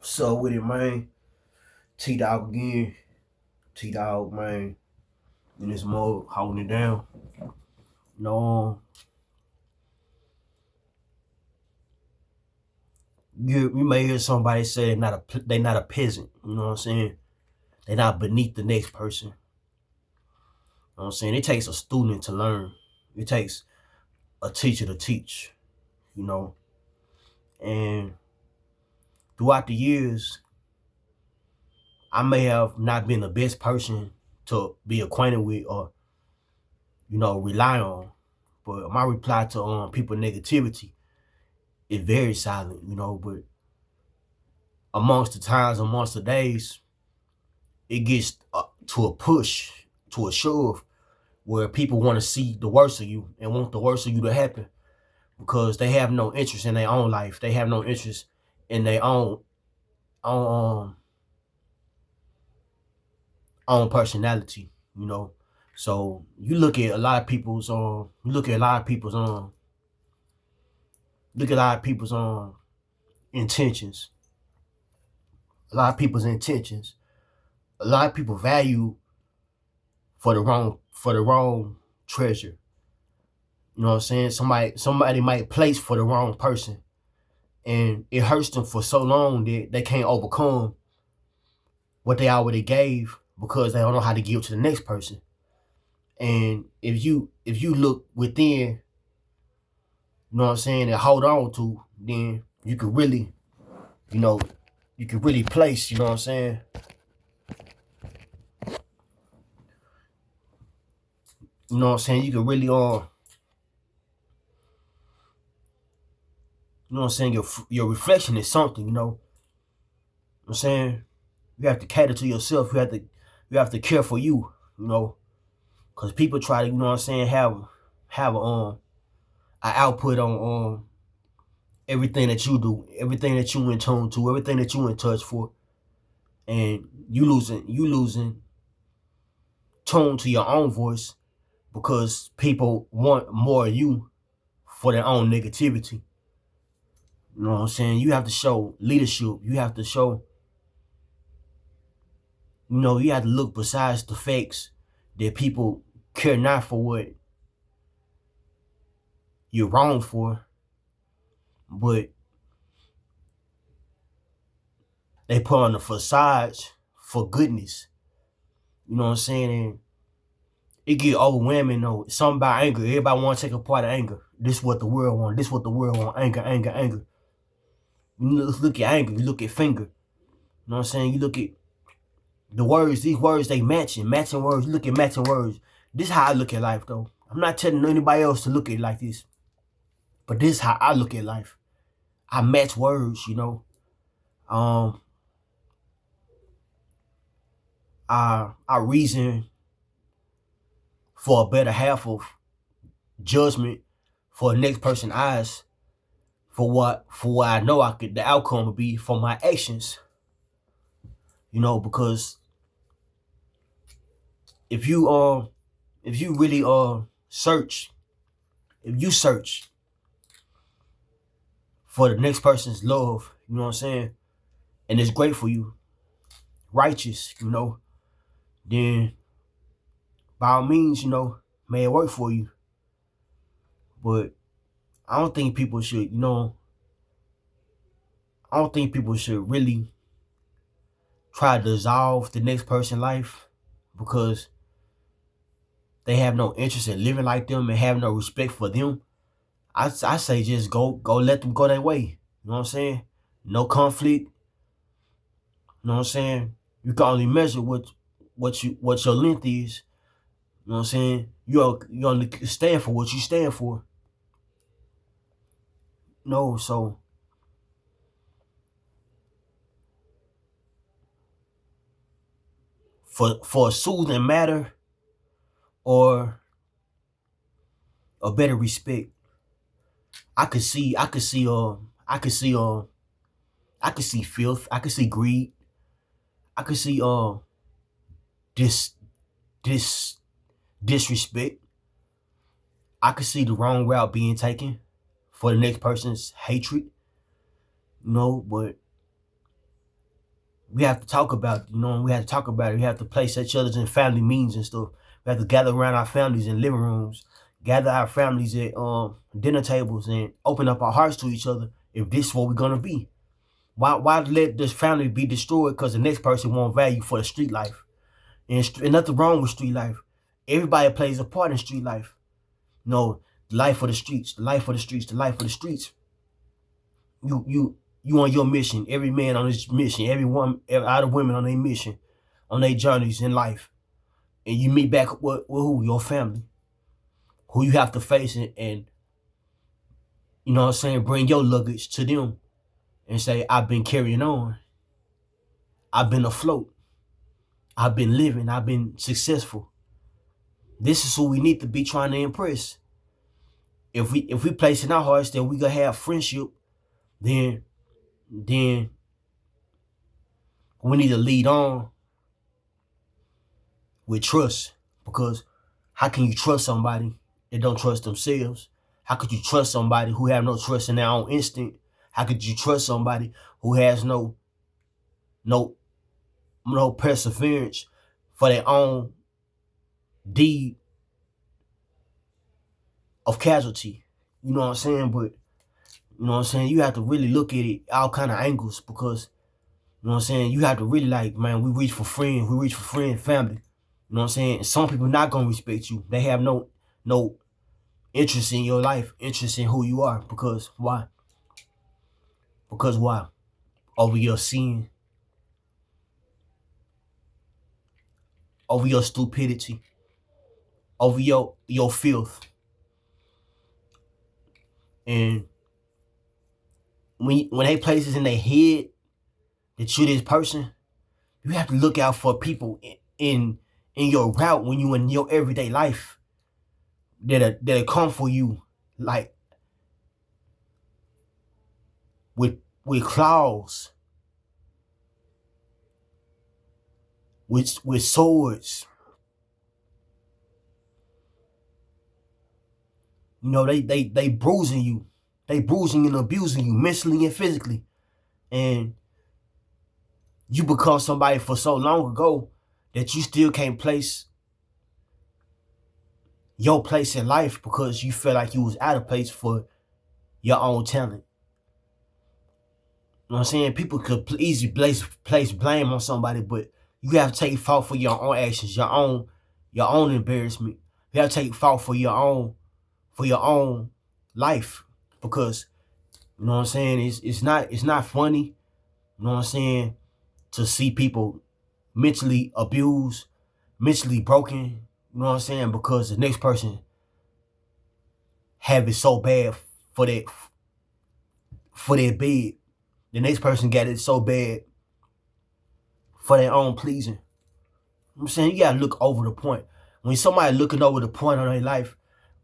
So with it, man. T Dog again. T Dog, man. In this mode, holding it down. No, you may hear somebody say they not a peasant. You know what I'm saying? They're not beneath the next person. You know what I'm saying? It takes a student to learn. It takes a teacher to teach. You know, and throughout the years, I may have not been the best person to be acquainted with or rely on. But my reply to people negativity is very silent. But amongst the times, amongst the days, it gets to a push, to a shove, where people want to see the worst of you and want the worst of you to happen because they have no interest in their own life. They have no interest in their own own personality. So you look at a lot of people's you look at a lot of people's look at a lot of people's intentions. A lot of people's intentions. A lot of people value for the wrong treasure. You know what I'm saying? Somebody might place for the wrong person. And it hurts them for so long that they can't overcome what they already gave because they don't know how to give to the next person. And if you look within, you know what I'm saying, and hold on to, then you could really, you know, you could really place, you know what I'm saying? You know what I'm saying? You could really you know what I'm saying, your reflection is something, you know what I'm saying? You have to cater to yourself. You have to care for you, you know, because people try to, you know what I'm saying, have an output on everything that you do, everything that you in tune to, everything that you in touch for, and you losing tone to your own voice because people want more of you for their own negativity. You know what I'm saying? You have to show leadership. You have to show, you have to look besides the facts that people care not for what you're wrong for, but they put on the facades for goodness. You know what I'm saying? And it get overwhelming though. Something about anger. Everybody want to take a part of anger. This is what the world want. This is what the world want. Anger, anger, anger. You look at anger. You look at finger. You know what I'm saying? You look at the words. These words they matching words. You look at matching words. This is how I look at life though. I'm not telling anybody else to look at it like this, but this is how I look at life. I match words. Um, I reason for a better half of judgment for the next person's eyes for what I know the outcome would be for my actions. Because if you if you really search if you search for the next person's love, you know what I'm saying, and it's great for you, righteous, then by all means, may it work for you. But I don't think people should, I don't think people should really try to dissolve the next person's life because they have no interest in living like them and have no respect for them. I say just go let them go their way. You know what I'm saying? No conflict. You know what I'm saying? You can only measure what your length is. You know what I'm saying? You only stand for what you stand for. No, so for a soothing matter or a better respect, I could see I could see filth, I could see greed, I could see dis dis disrespect. I could see the wrong route being taken for the next person's hatred, but we have to talk about it, we have to talk about it. We have to place each other's in family meetings and stuff. We have to gather around our families in living rooms, gather our families at dinner tables, and open up our hearts to each other if this is what we're gonna be. Why let this family be destroyed because the next person won't value for the street life? And nothing wrong with street life. Everybody plays a part in street life. No, the life of the streets, the life of the streets, the life of the streets. You on your mission. Every man on his mission. Every other women on their mission, on their journeys in life. And you meet back with who? Your family. Who you have to face and you know what I'm saying, bring your luggage to them and say, I've been carrying on. I've been afloat. I've been living. I've been successful. This is who we need to be trying to impress. If we place in our hearts that we gonna have friendship, then we need to lead on with trust. Because how can you trust somebody that don't trust themselves? How could you trust somebody who have no trust in their own instinct? How could you trust somebody who has no perseverance for their own deed of casualty? You know what I'm saying? But you know what I'm saying, you have to really look at it all kind of angles, because you know what I'm saying, you have to really, like, man, we reach for family. You know what I'm saying? And some people not gonna respect you. They have no interest in your life, interest in who you are. Because why? Because why? Over your sin, over your stupidity, over your filth. And when they places in their head that you're this person, you have to look out for people in your route when you in your everyday life that'll come for you, like with claws, with swords. You know, they bruising you. They bruising and abusing you mentally and physically. And you become somebody for so long ago that you still can't place your place in life because you feel like you was out of place for your own talent. You know what I'm saying? People could easily place blame on somebody, but you have to take fault for your own actions, your own embarrassment. You have to take fault for your own life, because you know what I'm saying, it's not funny, you know what I'm saying, to see people mentally abused, mentally broken, you know what I'm saying, because the next person have it so bad for their bed. The next person got it so bad for their own pleasing. You know what I'm saying, you gotta look over the point. When somebody looking over the point on their life,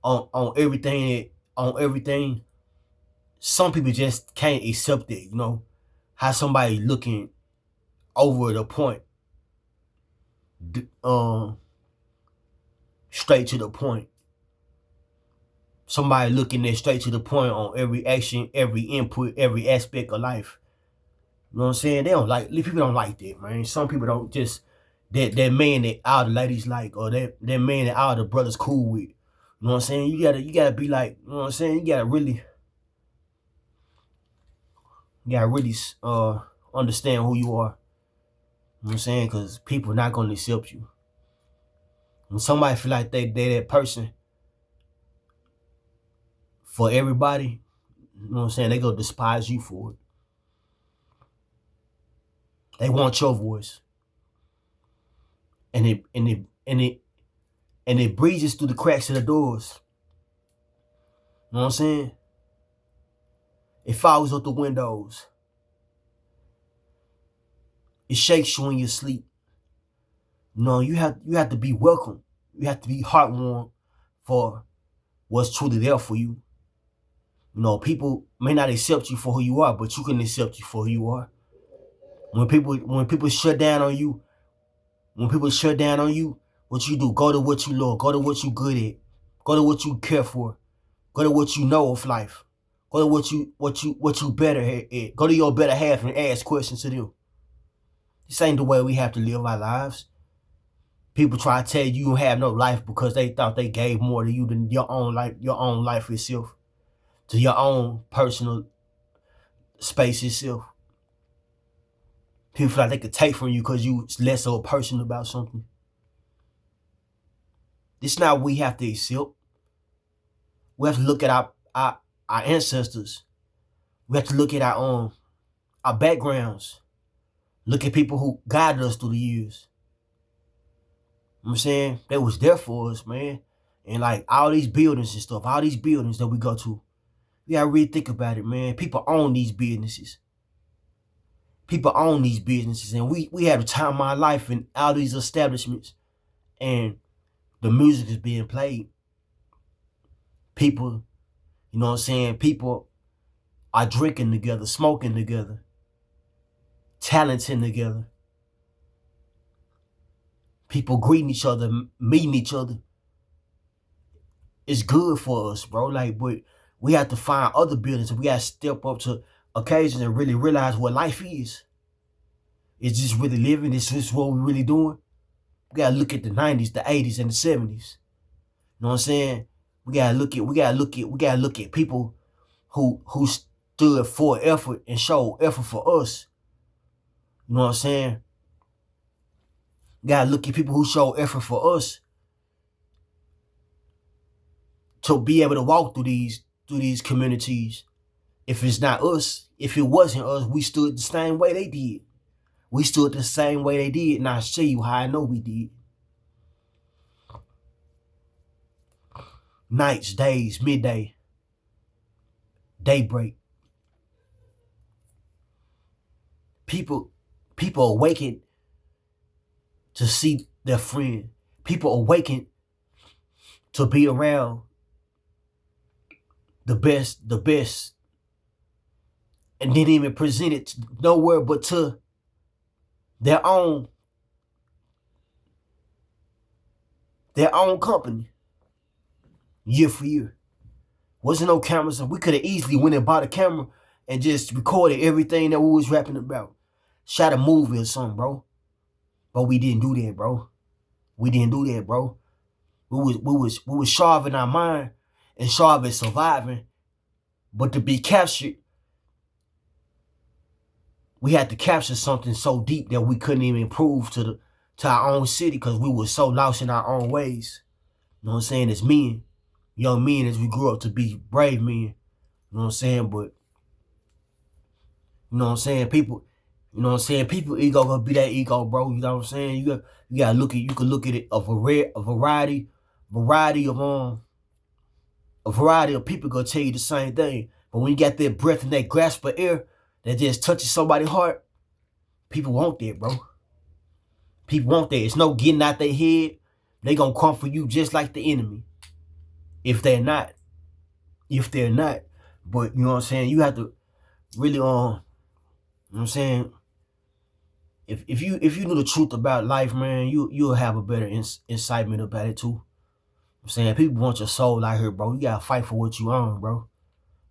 on everything, some people just can't accept it, you know, how somebody looking over the point, straight to the point. Somebody looking there straight to the point on every action, every input, every aspect of life. You know what I'm saying? People don't like that, man. Some people don't just, that man that all the ladies like, or that man that all the brothers cool with. You know what I'm saying? You gotta be like, you know what I'm saying? You gotta really understand who you are. You know what I'm saying? Because people are not gonna accept you. When somebody feel like they that person for everybody, you know what I'm saying, they gonna despise you for it. They want your voice. And it breezes through the cracks of the doors. You know what I'm saying? It falls out the windows. It shakes you in your sleep. You know, you have to be welcome. You have to be heartwarmed for what's truly there for you. You know, people may not accept you for who you are, but you can accept you for who you are. When people shut down on you, what you do? Go to what you love. Go to what you good at. Go to what you care for. Go to what you know of life. Go to what you better at. Go to your better half and ask questions to them. This ain't the way we have to live our lives. People try to tell you don't have no life because they thought they gave more to you than your own life itself, to your own personal space itself. People feel like they could take from you because you less of a person about something. This is not what we have to accept. We have to look at our ancestors. We have to look at our backgrounds. Look at people who guided us through the years. You know what I'm saying? They was there for us, man. And like all these buildings and stuff, all these buildings that we go to, we gotta really think about it, man. People own these businesses. People own these businesses. And we have a time of our life in all these establishments. And the music is being played. People, you know what I'm saying? People are drinking together, smoking together, talenting together. People greeting each other, meeting each other. It's good for us, bro. Like, but we have to find other buildings. We got to step up to occasions and really realize what life is. It's just really living. It's just what we're really doing. We got to look at the 90s, the 80s, and the 70s. You know what I'm saying? We gotta look at people who stood for effort and showed effort for us. You know what I'm saying? We gotta look at people who showed effort for us to be able to walk through these communities. If it's not us, if it wasn't us, we stood the same way they did. We stood the same way they did, and I'll show you how I know we did. Nights, days, midday, daybreak. People awaken to see their friend. People awaken to be around the best, and didn't even present it nowhere but to their own company. Year for year. Wasn't no cameras, so we could have easily went and bought a camera and just recorded everything that we was rapping about. Shot a movie or something, bro. But we didn't do that, bro. We didn't do that, bro. We was sharp in our mind and sharp at surviving. But to be captured, we had to capture something so deep that we couldn't even prove to our own city because we were so lost in our own ways. You know what I'm saying? As men, young men, as we grew up to be brave men. You know what I'm saying? But, you know what I'm saying? People, you know what I'm saying? People ego gonna be that ego, bro. You know what I'm saying? You gotta look at, you can look at it a variety of people gonna tell you the same thing. But when you got that breath and that grasp of air that just touches somebody's heart, people want that, bro. People want that. It's no getting out their head. They gonna come for you just like the enemy. If they're not. But you know what I'm saying? You have to really, you know what I'm saying? If you knew the truth about life, man, you'll have a better incitement about it too. I'm saying people want your soul out here, bro. You gotta fight for what you own, bro.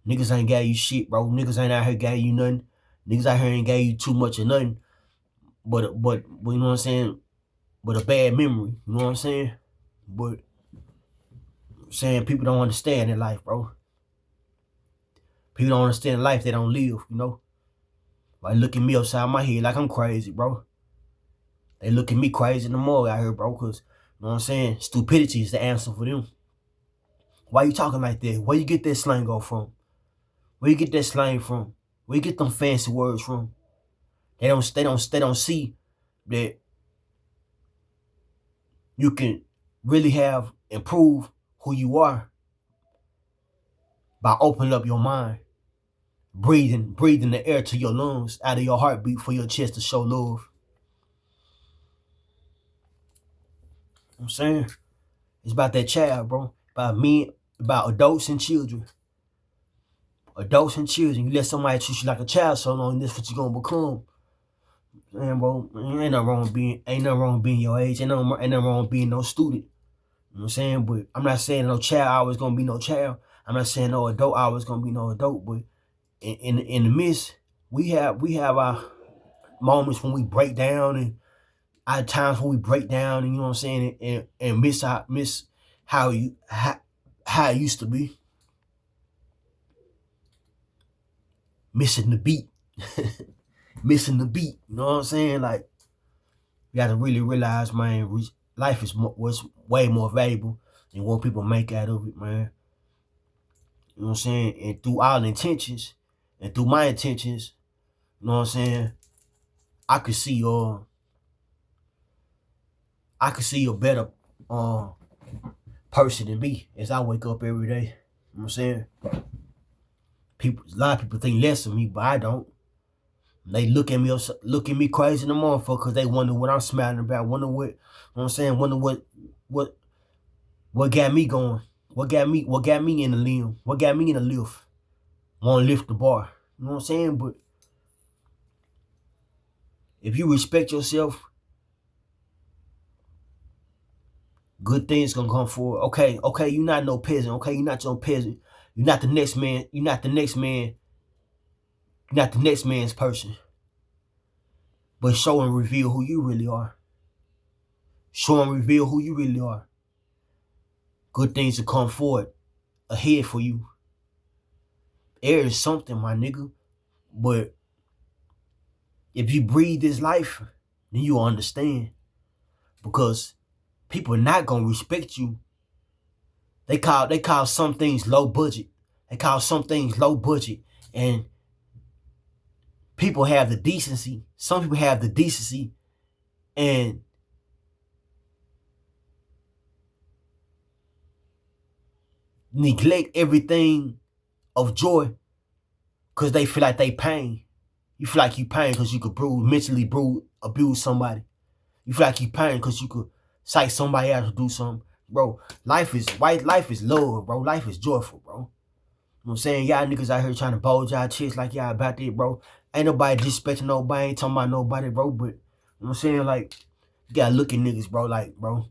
Niggas ain't got you shit, bro. Niggas ain't out here got you nothing. Niggas out here ain't got you too much of nothing. But you know what I'm saying? But a bad memory, you know what I'm saying? But I'm saying people don't understand their life, bro. People don't understand life they don't live, you know? Like look at me upside my head like I'm crazy, bro. They look at me crazy no more out here, bro, because, you know what I'm saying? Stupidity is the answer for them. Why you talking like that? Where you get that slang from? Where you get that slang from? Where you get them fancy words from? They don't see that you can really improve who you are by opening up your mind, breathing the air to your lungs, out of your heartbeat for your chest to show love. You know what I'm saying? It's about that child, bro. About men, about adults and children. Adults and children. You let somebody treat you like a child so long, that's what you're gonna become. Man, bro, ain't nothing wrong with being your age. Ain't nothing wrong with being no student. You know what I'm saying? But I'm not saying no child always gonna be no child. I'm not saying no adult always gonna be no adult. But in the midst, we have our moments when we break down, and our times when we break down, and you know what I'm saying, and miss how it used to be. Missing the beat. Missing the beat. You know what I'm saying? Like, you gotta really realize, man, life was way more valuable than what people make out of it, man. You know what I'm saying? And through all intentions, and through my intentions, you know what I'm saying, I could see a better person than me as I wake up every day. You know what I'm saying? A lot of people think less of me, but I don't. They look at me crazy in the motherfucker because they wonder what I'm smiling about. Wonder what, you know what I'm saying? Wonder what got me going. What got me in the limb? What got me in the lift? Want to lift the bar. You know what I'm saying? But if you respect yourself, good things gonna come forward. Okay, you're not no peasant. Okay, you're not no peasant. You're not the next man. You're not the next man. You're not the next man's person. But show and reveal who you really are. Show and reveal who you really are. Good things will come forward ahead for you. Air is something, my nigga. But if you breathe this life, then you'll understand. Because people are not gonna respect you. They call some things low budget. They call some things low budget. And people have the decency. Some people have the decency and neglect everything of joy because they feel like they pain. You feel like you pain because you could mentally abuse somebody. You feel like you pain because you could cite somebody out to do something. Bro, life is love, bro. Life is joyful, bro. You know what I'm saying? Y'all niggas out here trying to bulge y'all chest like y'all about that, bro. Ain't nobody disrespecting nobody, ain't talking about nobody, bro. But, you know what I'm saying? Like, you gotta look at niggas, bro. Like, bro,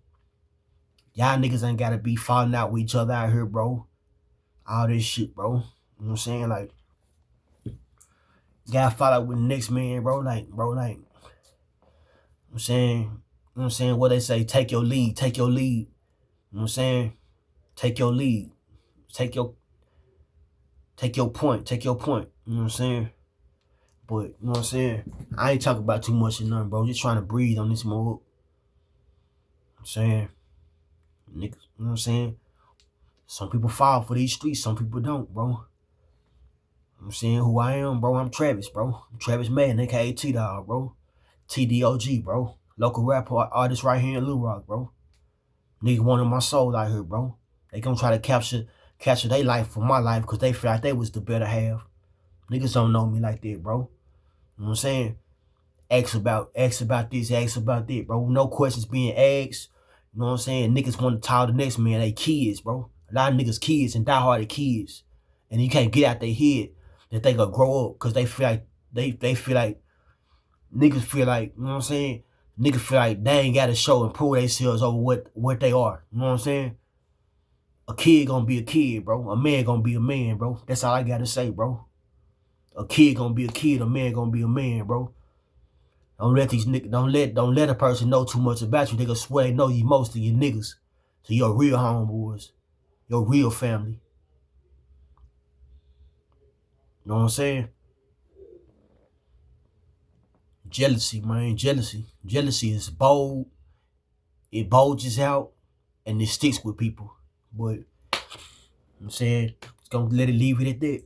y'all niggas ain't gotta be falling out with each other out here, bro. All this shit, bro. You know what I'm saying? Like, you gotta fall out with the next man, bro. Like, you know what I'm saying? You know what I'm saying? What they say, take your lead, take your lead. You know what I'm saying? Take your lead. Take your point. Take your point. You know what I'm saying? But, you know what I'm saying? I ain't talking about too much of nothing, bro. Just trying to breathe on this mode. You know what I'm saying? Niggas, you know what I'm saying? Some people fall for these streets, some people don't, bro. You know what I'm saying? Who I am, bro, I'm Travis, bro. I'm Travis Madden, aka T-Dog, bro. TDOG, bro. Local rapper artist right here in Little Rock, bro. Nigga wanted my soul out here, bro. They gonna try to capture their life for my life because they feel like they was the better half. Niggas don't know me like that, bro. You know what I'm saying? Ask about this, ask about that, bro. No questions being asked. You know what I'm saying? Niggas want to talk to the next man. They kids, bro. A lot of niggas kids and diehard kids. And you can't get out their head that they gonna grow up because they feel like they feel like niggas feel like, you know what I'm saying? Niggas feel like they ain't gotta show and prove themselves over what they are. You know what I'm saying? A kid gonna be a kid, bro. A man gonna be a man, bro. That's all I gotta say, bro. A kid gonna be a kid, a man gonna be a man, bro. Don't let these niggas, don't let a person know too much about you. They gonna swear they know you most of your niggas. So your real homeboys, your real family. You know what I'm saying? Jealousy, man, jealousy. Jealousy is bold. It bulges out and it sticks with people. But, you know what I'm saying, it's gonna let it leave it at that.